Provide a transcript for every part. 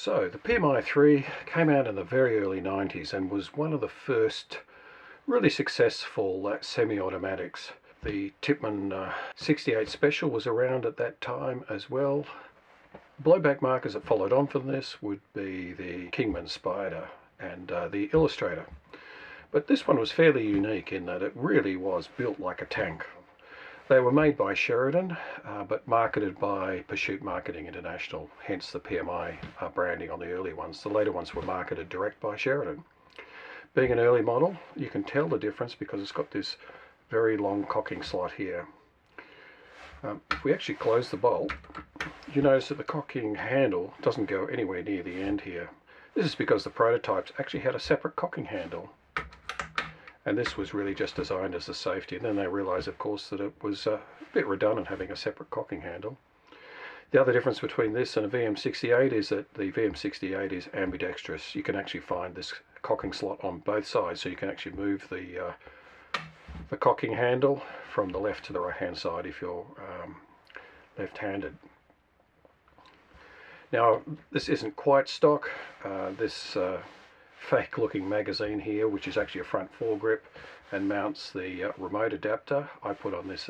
So the PMI-III came out in the very early 90s and was one of the first really successful semi-automatics. The Tippmann 68 Special was around at that time as well. Blowback markers that followed on from this would be the Kingman Spider and the Illustrator. But this one was fairly unique in that it really was built like a tank. They were made by Sheridan, but marketed by Pursuit Marketing International, hence the PMI branding on the early ones. The later ones were marketed direct by Sheridan. Being an early model, you can tell the difference because it's got this very long cocking slot here. If we actually close the bolt, you notice that the cocking handle doesn't go anywhere near the end here. This is because the prototypes actually had a separate cocking handle. And this was really just designed as a safety. And then they realized, of course, that it was a bit redundant having a separate cocking handle. The other difference between this and a VM68 is that the VM68 is ambidextrous. You can actually find this cocking slot on both sides, so you can actually move the cocking handle from the left to the right hand side if you're left-handed. Now, this isn't quite stock. This fake looking magazine here, which is actually a front foregrip and mounts the remote adapter. I put on this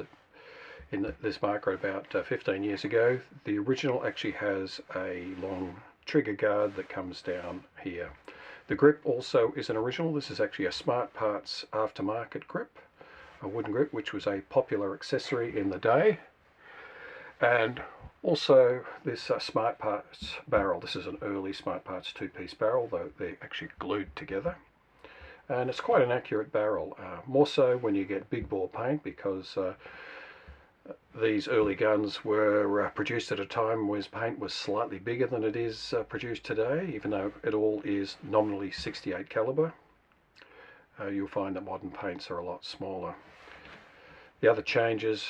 in this marker about 15 years ago. The original actually has a long trigger guard that comes down here. The grip also is an original. This is actually a Smart Parts aftermarket grip, a wooden grip, which was a popular accessory in the day. And also this Smart Parts barrel. This is an early Smart Parts two-piece barrel, though they're actually glued together. And it's quite an accurate barrel, more so when you get big bore paint, because these early guns were produced at a time when paint was slightly bigger than it is produced today, even though it all is nominally 68 caliber. You'll find that modern paints are a lot smaller. The other changes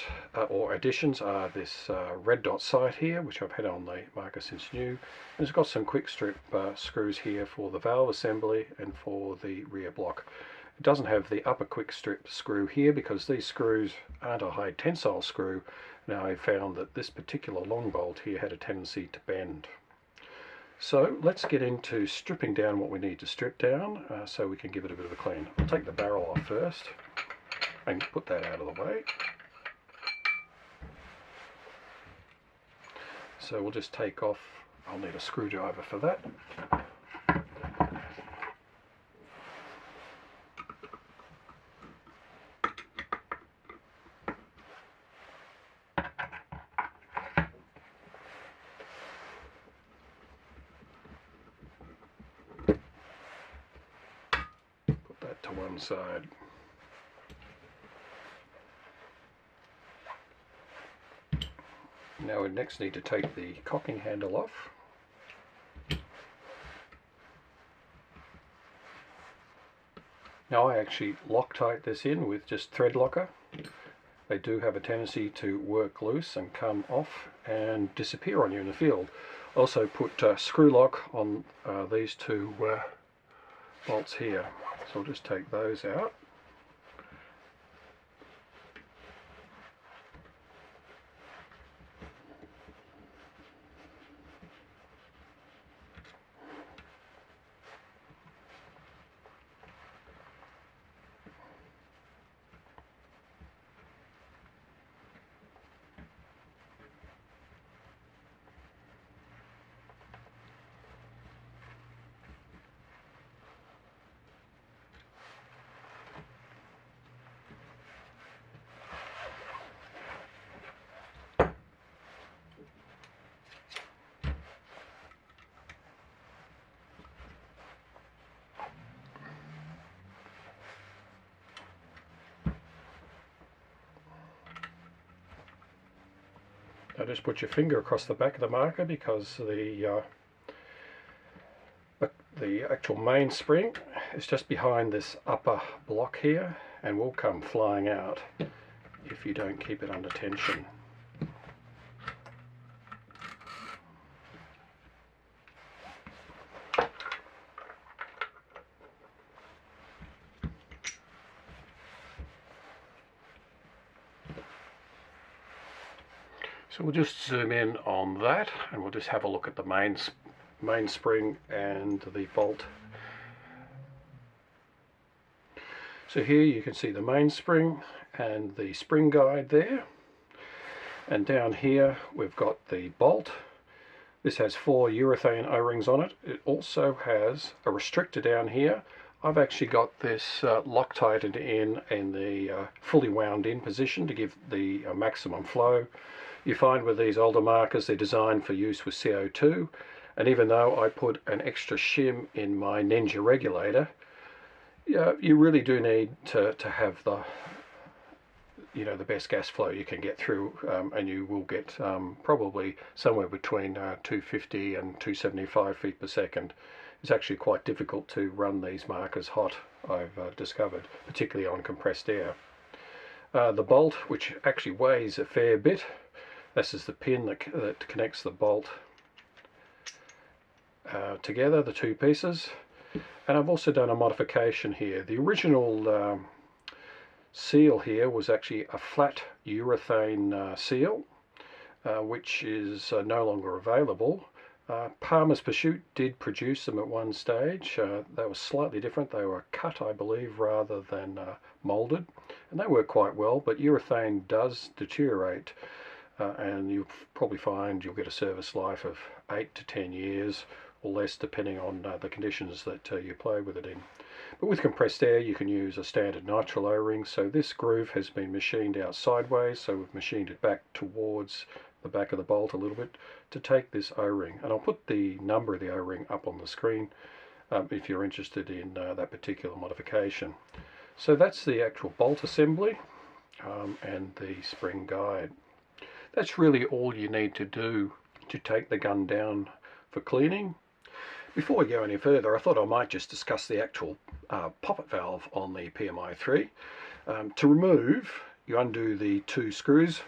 or additions are this red dot sight here, which I've had on the marker since new. And it's got some quick strip screws here for the valve assembly and for the rear block. It doesn't have the upper quick strip screw here because these screws aren't a high tensile screw. Now I found that this particular long bolt here had a tendency to bend. So let's get into stripping down what we need to strip down so we can give it a bit of a clean. I'll take the barrel off first and put that out of the way. So we'll just take off, I'll need a screwdriver for that. Put that to one side. Now we next need to take the cocking handle off. Now I actually Loctite this in with just thread locker. They do have a tendency to work loose and come off and disappear on you in the field. Also put screw lock on these two bolts here. So I'll just take those out. Now just put your finger across the back of the marker because the actual mainspring is just behind this upper block here and will come flying out if you don't keep it under tension. So we'll just zoom in on that and we'll just have a look at the mainspring and the bolt. So here you can see the mainspring and the spring guide there, and down here we've got the bolt. This has 4 urethane O-rings on it. It also has a restrictor down here. I've actually got this Loctited in the fully wound in position to give the maximum flow. You find with these older markers they're designed for use with CO2, and even though I put an extra shim in my Ninja regulator, you really do need to have the the best gas flow you can get through, and you will get probably somewhere between 250 and 275 feet per second. It's actually quite difficult to run these markers hot, I've discovered, particularly on compressed air. The bolt, which actually weighs a fair bit, this is the pin that connects the bolt together, the two pieces. And I've also done a modification here. The original seal here was actually a flat urethane seal, which is no longer available. Palmer's Pursuit did produce them at one stage. They were slightly different. They were cut, I believe, rather than moulded, and they work quite well, but urethane does deteriorate, and you'll probably find you'll get a service life of 8 to 10 years or less, depending on the conditions that you play with it in. But with compressed air you can use a standard nitrile O-ring. So this groove has been machined out sideways, so we've machined it back towards the back of the bolt a little bit to take this O-ring, and I'll put the number of the O-ring up on the screen if you're interested in that particular modification. So that's the actual bolt assembly and the spring guide. That's really all you need to do to take the gun down for cleaning. Before we go any further, I thought I might just discuss the actual poppet valve on the PMI-III. To remove, you undo the 2 screws,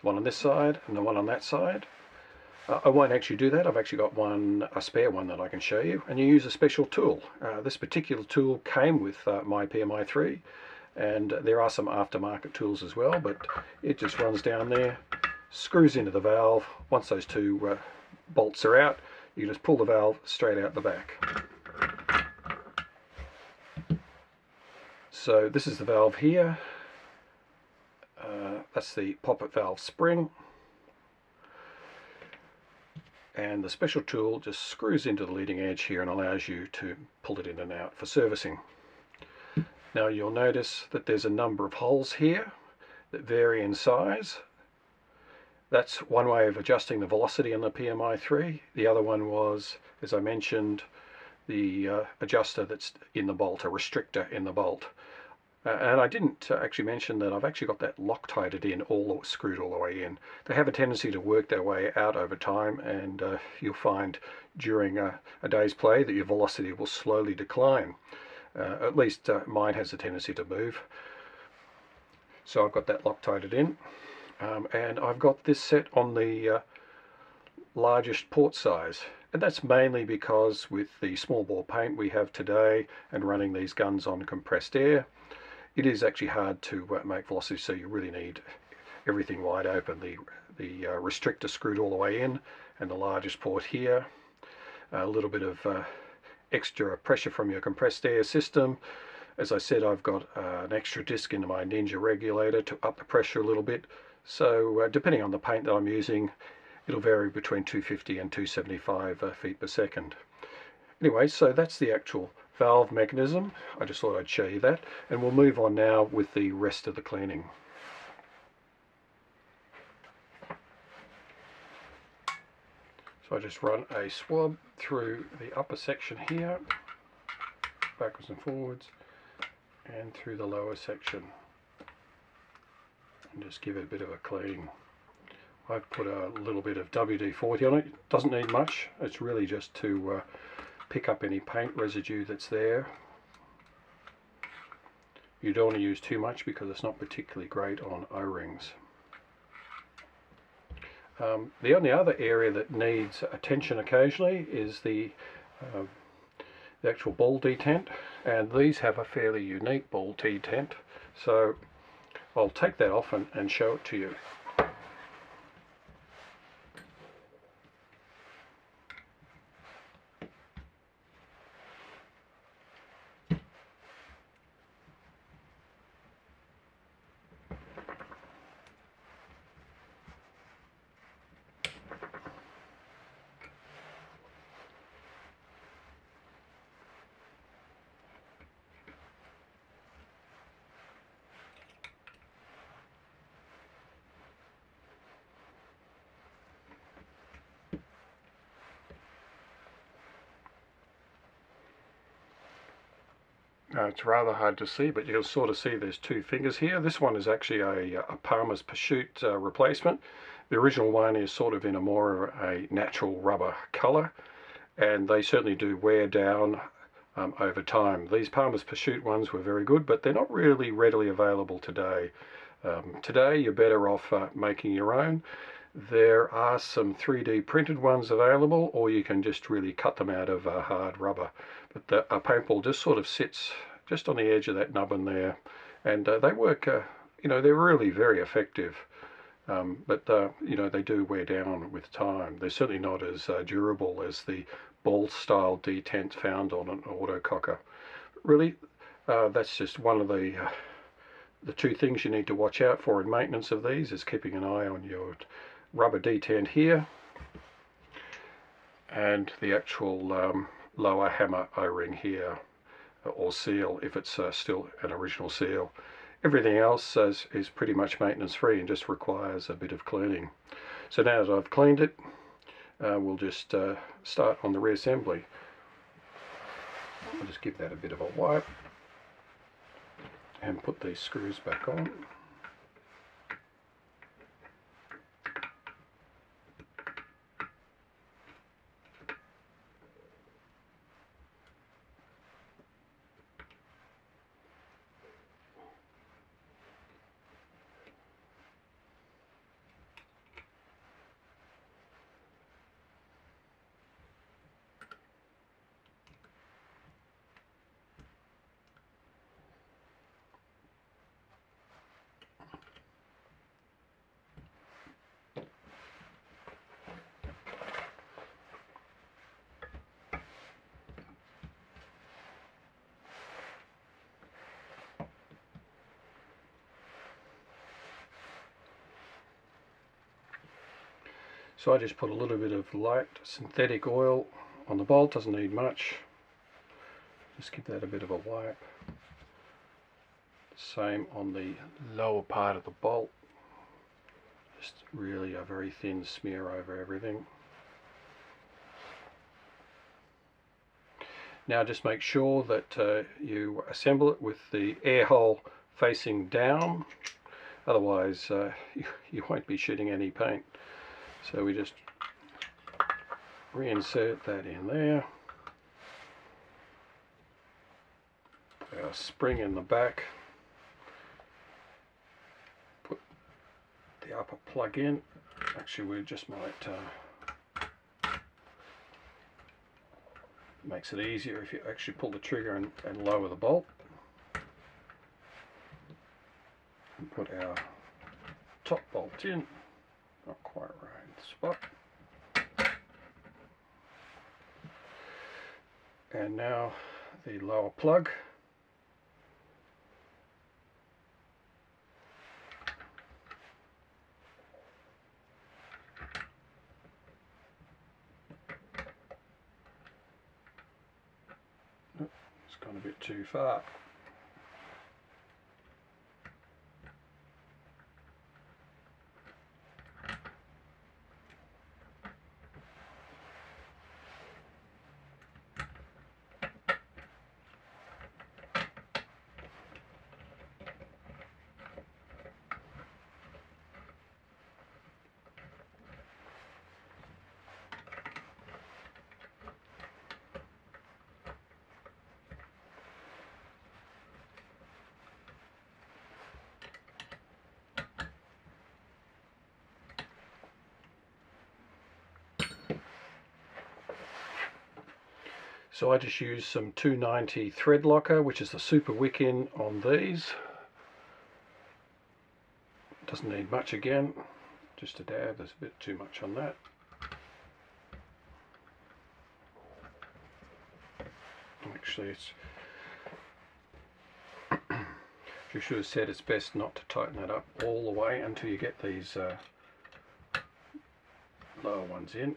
one on this side and the one on that side. I won't actually do that. I've actually got a spare one that I can show you, and you use a special tool. This particular tool came with my PMI-III, and there are some aftermarket tools as well, but it just runs down there, screws into the valve. Once those 2 bolts are out, you just pull the valve straight out the back. So this is the valve here. That's the poppet valve spring. And the special tool just screws into the leading edge here and allows you to pull it in and out for servicing. Now you'll notice that there's a number of holes here that vary in size. That's one way of adjusting the velocity on the PMI-III. The other one was, as I mentioned, the adjuster that's in the bolt, a restrictor in the bolt. And I didn't actually mention that I've actually got that Loctited in, screwed all the way in. They have a tendency to work their way out over time, and you'll find during a day's play that your velocity will slowly decline. At least mine has a tendency to move. So I've got that Loctited in. And I've got this set on the largest port size, and that's mainly because with the small bore paint we have today and running these guns on compressed air, it is actually hard to make velocity, so you really need everything wide open. The restrictor screwed all the way in, and the largest port here, a little bit of extra pressure from your compressed air system. As I said, I've got an extra disc into my Ninja regulator to up the pressure a little bit. So depending on the paint that I'm using, it'll vary between 250 and 275 feet per second. Anyway, so that's the actual valve mechanism. I just thought I'd show you that, and we'll move on now with the rest of the cleaning. So I just run a swab through the upper section here, backwards and forwards, and through the lower section, and just give it a bit of a clean. I've put a little bit of WD-40 on it. It doesn't need much. It's really just to pick up any paint residue that's there. You don't want to use too much because it's not particularly great on O-rings. The only other area that needs attention occasionally is the actual ball detent, and these have a fairly unique ball detent, so I'll take that off and show it to you. It's rather hard to see, but you'll sort of see there's two fingers here. This one is actually a Palmer's Pursuit replacement. The original one is sort of in a more of a natural rubber colour, and they certainly do wear down over time. These Palmer's Pursuit ones were very good, but they're not really readily available today. Today you're better off making your own. There are some 3D printed ones available, or you can just really cut them out of hard rubber. But the paintball just sort of sits just on the edge of that nubbin there, and they work, you know, they're really very effective. But you know, they do wear down with time. They're certainly not as durable as the ball style detent found on an autococker. Really, that's just one of the two things you need to watch out for in maintenance of these, is keeping an eye on your rubber detent here and the actual lower hammer O-ring here, or seal if it's still an original seal. Everything else is pretty much maintenance free and just requires a bit of cleaning. So now that I've cleaned it, we'll just start on the reassembly. I'll just give that a bit of a wipe and put these screws back on. So I just put a little bit of light synthetic oil on the bolt, doesn't need much. Just give that a bit of a wipe. Same on the lower part of the bolt. Just really a very thin smear over everything. Now just make sure that you assemble it with the air hole facing down, otherwise you won't be shooting any paint. So we just reinsert that in there. Our spring in the back. Put the upper plug in. Actually, we just might makes it easier if you actually pull the trigger and lower the bolt. And put our top bolt in. Not quite right spot. And now the lower plug. It's gone a bit too far. So I just used some 290 thread locker, which is the super wick in on these. Doesn't need much again, just a dab, there's a bit too much on that. Actually, it's you should have said it's best not to tighten that up all the way until you get these lower ones in.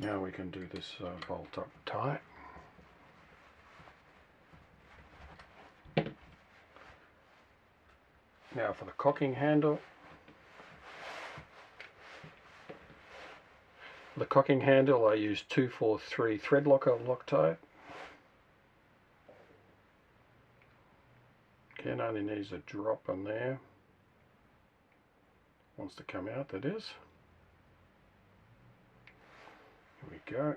Now we can do this bolt up tight. Now for the cocking handle. For the cocking handle I use 243 thread locker Loctite. Again, only needs a drop on there. Wants to come out, that is. Here we go.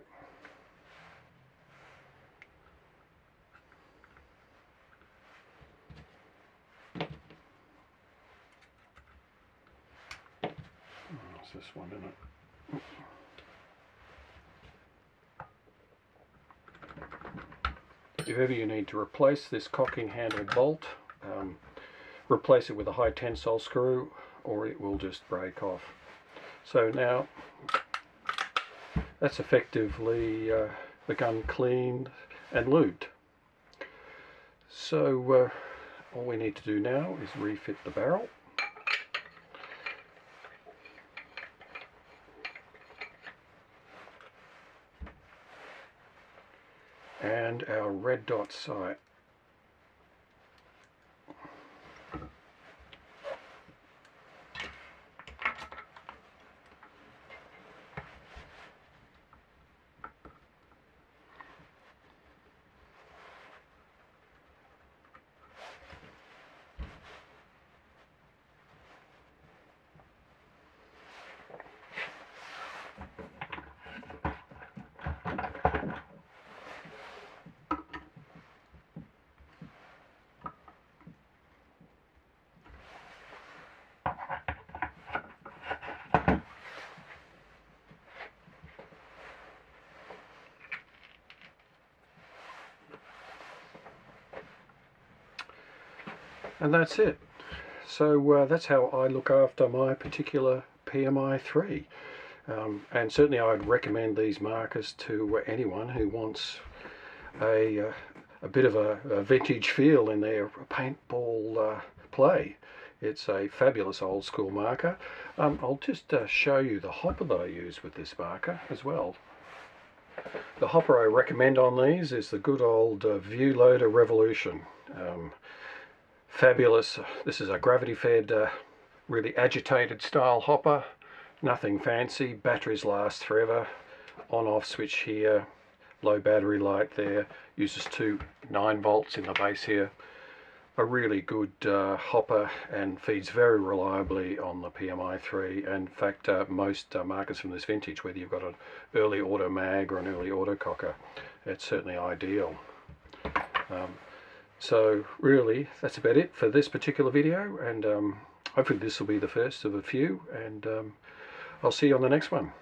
What's this one in it? If ever you need to replace this cocking handle bolt, replace it with a high tensile screw or it will just break off. So now that's effectively the gun cleaned and lubed. So all we need to do now is refit the barrel. And our red dot sight. And that's it. So that's how I look after my particular PMI-III. And certainly I would recommend these markers to anyone who wants a bit of a vintage feel in their paintball play. It's a fabulous old school marker. I'll just show you the hopper that I use with this marker as well. The hopper I recommend on these is the good old View Loader Revolution. Fabulous. This is a gravity fed, really agitated style hopper. Nothing fancy. Batteries last forever. On off switch here. Low battery light there. Uses two 9 volts in the base here. A really good hopper and feeds very reliably on the PMI-III. And in fact, most markers from this vintage, whether you've got an early auto mag or an early auto cocker, it's certainly ideal. So really, that's about it for this particular video, and hopefully this will be the first of a few, and I'll see you on the next one.